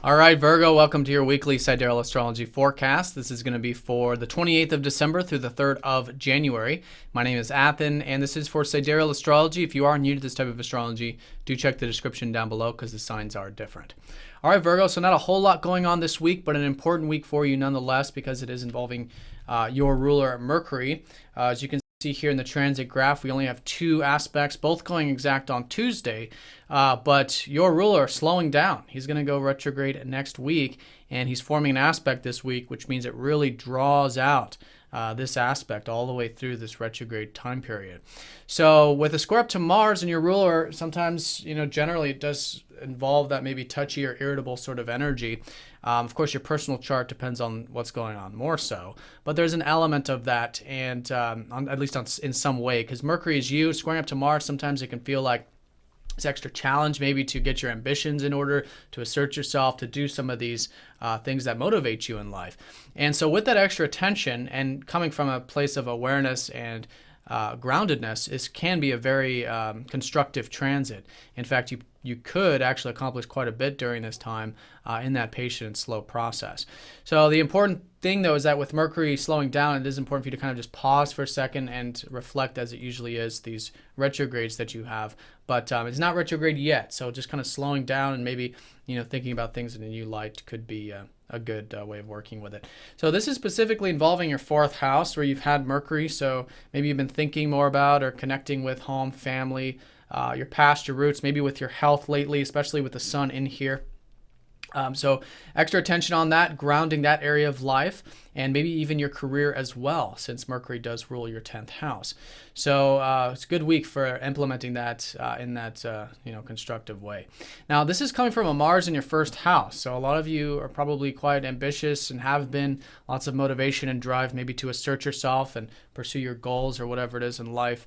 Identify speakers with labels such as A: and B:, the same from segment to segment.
A: All right, Virgo, welcome to your weekly Sidereal Astrology forecast. This is going to be for the 28th of December through the 3rd of January. My name is Athen, and this is for Sidereal Astrology. If you are new to this type of astrology, do check the description down below because the signs are different. All right, Virgo, so not a whole lot going on this week, but an important week for you nonetheless because it is involving your ruler, Mercury. As you can see here in the transit graph, we only have two aspects, both going exact on Tuesday, but your ruler slowing down. He's going to go retrograde next week, and he's forming an aspect this week, which means it really draws out this aspect all the way through this retrograde time period. So with a square up to Mars and your ruler, sometimes, generally it does involve that maybe touchy or irritable sort of energy. Of course, your personal chart depends on what's going on more so, but there's an element of that, and at least in some way, because Mercury is you, squaring up to Mars, sometimes it can feel like it's extra challenge maybe to get your ambitions in order, to assert yourself, to do some of these things that motivate you in life. And so with that extra attention and coming from a place of awareness and groundedness, this can be a very constructive transit. In fact, you could actually accomplish quite a bit during this time in that patient and slow process. So the important thing, though, is that with Mercury slowing down, it is important for you to kind of just pause for a second and reflect, as it usually is, these retrogrades that you have. But it's not retrograde yet, so just kind of slowing down and maybe thinking about things in a new light could be a good way of working with it. So this is specifically involving your fourth house where you've had Mercury, so maybe you've been thinking more about or connecting with home, family, your past, your roots, maybe with your health lately, especially with the sun in here. So extra attention on that, grounding that area of life, and maybe even your career as well, since Mercury does rule your 10th house. So it's a good week for implementing that in that constructive way. Now, this is coming from a Mars in your first house. So a lot of you are probably quite ambitious and have been, lots of motivation and drive maybe to assert yourself and pursue your goals or whatever it is in life.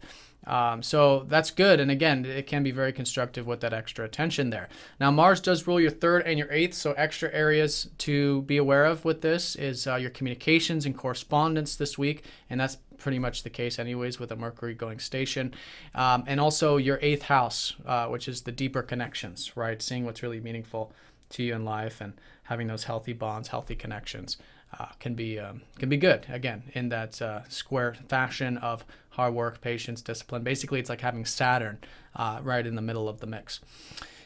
A: So that's good. And again, it can be very constructive with that extra attention there. Now, Mars does rule your 3rd and your 8th. So extra areas to be aware of with this is your communications and correspondence this week. And that's pretty much the case anyways with a Mercury going station. And also your 8th house, which is the deeper connections, right? Seeing what's really meaningful to you in life and having those healthy bonds, healthy connections. Can be good, again, in that square fashion of hard work, patience, discipline. Basically, it's like having Saturn right in the middle of the mix.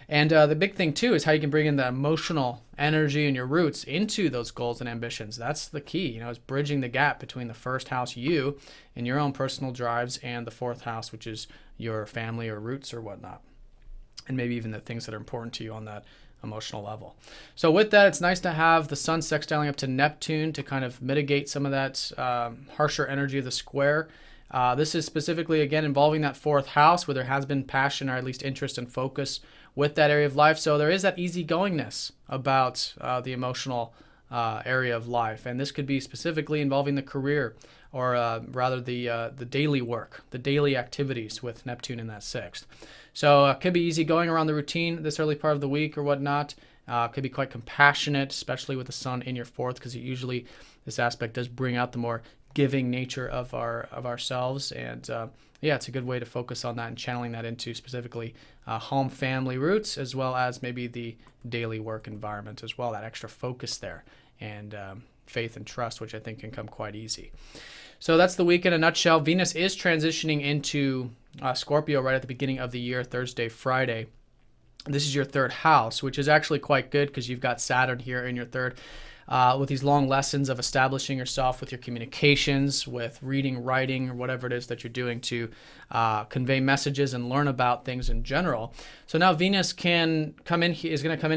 A: And the big thing, too, is how you can bring in the emotional energy and your roots into those goals and ambitions. That's the key, is bridging the gap between the first house, you, and your own personal drives, and the 4th house, which is your family or roots or whatnot. And maybe even the things that are important to you on that emotional level. So with that, it's nice to have the sun sextiling up to Neptune to kind of mitigate some of that harsher energy of the square. This is specifically, again, involving that 4th house where there has been passion or at least interest and focus with that area of life. So there is that easygoingness about the emotional area of life. And this could be specifically involving the career or rather the daily work, the daily activities with Neptune in that 6th. So it could be easy going around the routine this early part of the week or whatnot. Could be quite compassionate, especially with the sun in your 4th, because usually this aspect does bring out the more giving nature of ourselves. And it's a good way to focus on that and channeling that into specifically home, family, roots, as well as maybe the daily work environment as well, that extra focus there. And faith and trust, which I think can come quite easy. So that's the week in a nutshell. Venus is transitioning into Scorpio right at the beginning of the year, Thursday, Friday. This is your 3rd house, which is actually quite good because you've got Saturn here in your 3rd with these long lessons of establishing yourself with your communications, with reading, writing, or whatever it is that you're doing to convey messages and learn about things in general. So now Venus is going to come in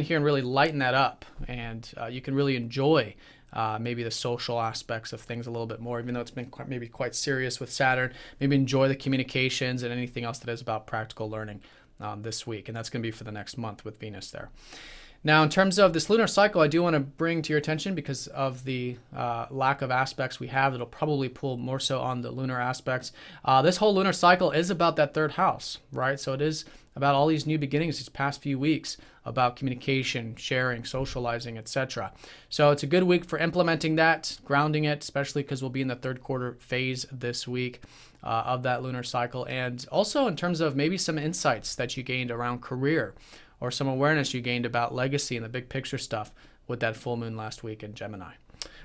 A: here and really lighten that up, and you can really enjoy maybe the social aspects of things a little bit more, even though it's been maybe quite serious with Saturn. Maybe enjoy the communications and anything else that is about practical learning this week. And that's going to be for the next month with Venus there. Now, in terms of this lunar cycle, I do want to bring to your attention, because of the lack of aspects we have, it'll probably pull more so on the lunar aspects. This whole lunar cycle is about that 3rd house, right? So it is about all these new beginnings these past few weeks, about communication, sharing, socializing, etc. So it's a good week for implementing that, grounding it, especially because we'll be in the 3rd quarter phase this week of that lunar cycle. And also in terms of maybe some insights that you gained around career or some awareness you gained about legacy and the big picture stuff with that full moon last week in Gemini.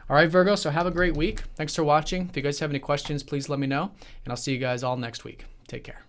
A: All right, Virgo, so have a great week. Thanks for watching. If you guys have any questions, please let me know, and I'll see you guys all next week. Take care.